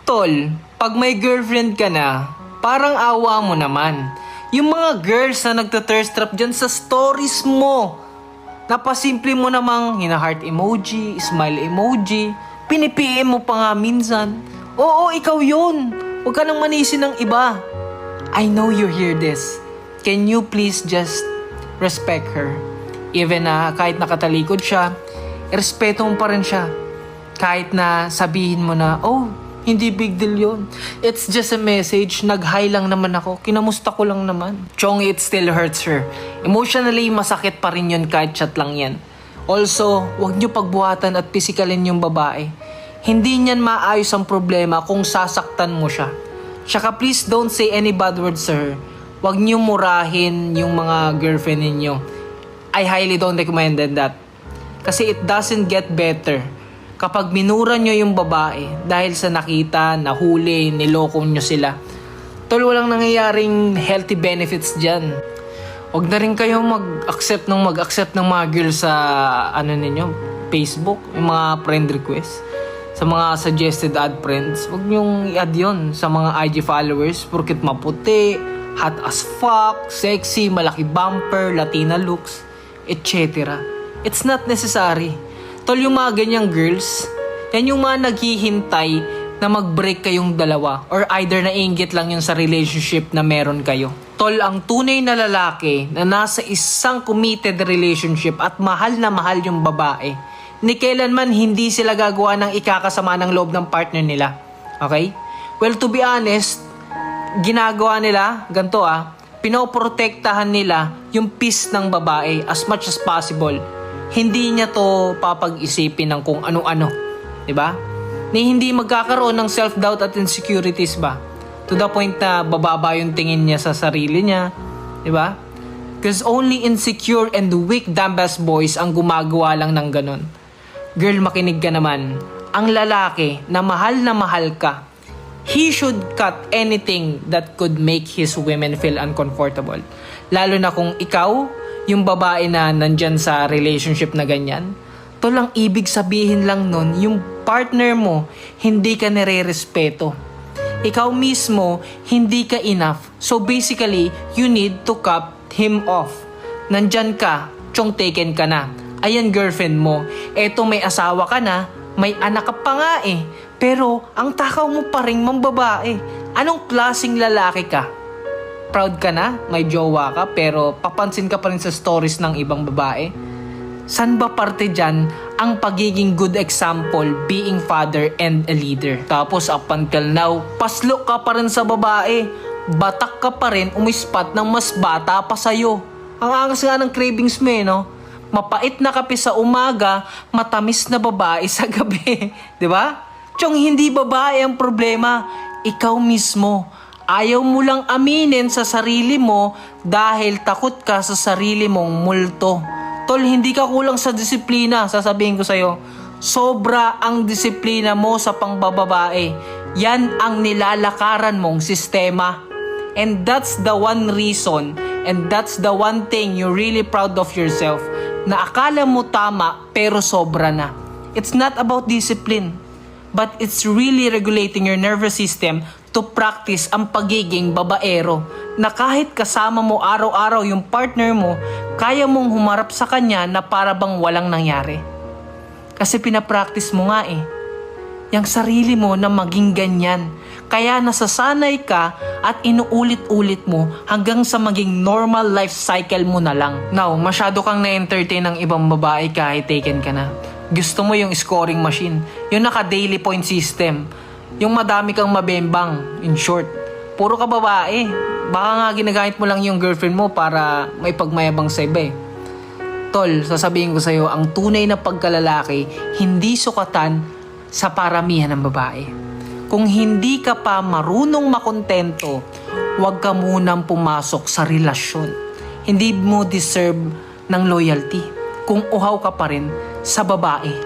Tol, pag may girlfriend ka na, parang awa mo naman. Yung mga girls na nagta-thirst trap dyan sa stories mo, napasimple mo namang hina-heart emoji, smile emoji, pini-PM mo pa nga minsan. Oo, ikaw yun. Huwag ka nang manisin ng iba. I know you hear this. Can you please just respect her? Even na kahit nakatalikod siya, irespeto mo pa rin siya. Kahit na sabihin mo na, oh, hindi big deal yun. It's just a message. Nag-hi lang naman ako. Kinamusta ko lang naman. Chong, it still hurts her. Emotionally, masakit pa rin yun kahit chat lang yan. Also, huwag niyo pagbuhatan at pisikalin yung babae. Hindi niyan maayos ang problema kung sasaktan mo siya. Tsaka please don't say any bad words to her. Huwag niyo murahin yung mga girlfriend ninyo. I highly don't recommend that. Kasi it doesn't get better kapag minura nyo yung babae dahil sa nakita, nahuli, niloko nyo sila. Tol, walang nangyayaring healthy benefits dyan. Huwag na rin kayo mag-accept ng mga girls sa ninyo, Facebook, yung mga friend request, sa mga suggested add friends. Huwag nyong i-add yun sa mga IG followers porket maputi, hot as fuck, sexy, malaki bumper, Latina looks, etc. It's not necessary. Tol, yung mga ganyang girls, yan yung mga naghihintay na mag-break kayong dalawa or either nainggit lang yun sa relationship na meron kayo. Tol, ang tunay na lalaki na nasa isang committed relationship at mahal na mahal yung babae, ni kailanman hindi sila gagawa ng ikakasama ng loob ng partner nila. Okay? Well, to be honest, ginagawa nila, ganito pinoprotektahan nila yung peace ng babae as much as possible. Hindi niya to papag-isipin ng kung ano-ano. Diba? Ni hindi magkakaroon ng self-doubt at insecurities ba? To the point na bababa yung tingin niya sa sarili niya. Diba? Because only insecure and weak dumbass boys ang gumagawa lang ng ganun. Girl, makinig ka naman. Ang lalaki na mahal ka, he should cut anything that could make his women feel uncomfortable. Lalo na kung ikaw, yung babae na nandyan sa relationship na ganyan, to lang ibig sabihin lang nun, yung partner mo, hindi ka nire-respeto. Ikaw mismo, hindi ka enough. So basically, you need to cut him off. Nandyan ka, chong taken ka na. Ayan girlfriend mo, eto may asawa ka na, may anak ka pa nga Pero ang takaw mo pa rin mambabae. Anong klaseng lalaki ka? Proud ka na, may jowa ka, pero papansin ka pa rin sa stories ng ibang babae? San ba parte dyan ang pagiging good example, being father and a leader? Tapos up until now, paslo ka pa rin sa babae. Batak ka pa rin umispat ng mas bata pa sa'yo. Ang angas nga ng cravings mo no? Mapait na kape sa umaga, matamis na babae sa gabi. Diba? Chong, hindi babae ang problema. Ikaw mismo. Ayaw mo lang aminin sa sarili mo dahil takot ka sa sarili mong multo. Tol, hindi ka kulang sa disiplina, sasabihin ko sa'yo. Sobra ang disiplina mo sa pangbababae. Yan ang nilalakaran mong sistema. And that's the one reason, and that's the one thing you're really proud of yourself, na akala mo tama pero sobra na. It's not about discipline, but it's really regulating your nervous system to practice ang pagiging babaero, na kahit kasama mo araw-araw yung partner mo, kaya mong humarap sa kanya na para bang walang nangyari. Kasi pinapractice mo nga yung sarili mo na maging ganyan. Kaya nasasanay ka at inuulit-ulit mo hanggang sa maging normal life cycle mo na lang. Now, masyado kang na-entertain ng ibang babae kahit taken ka na. Gusto mo yung scoring machine, yung naka-daily point system, yung madami kang mabembang, in short. Puro ka babae. Baka nga ginagamit mo lang yung girlfriend mo para may pagmayabang sa iba Tol, sasabihin ko sa'yo, ang tunay na pagkalalaki, hindi sukatan sa paramihan ng babae. Kung hindi ka pa marunong makontento, huwag ka munang pumasok sa relasyon. Hindi mo deserve ng loyalty kung uhaw ka pa rin sa babae.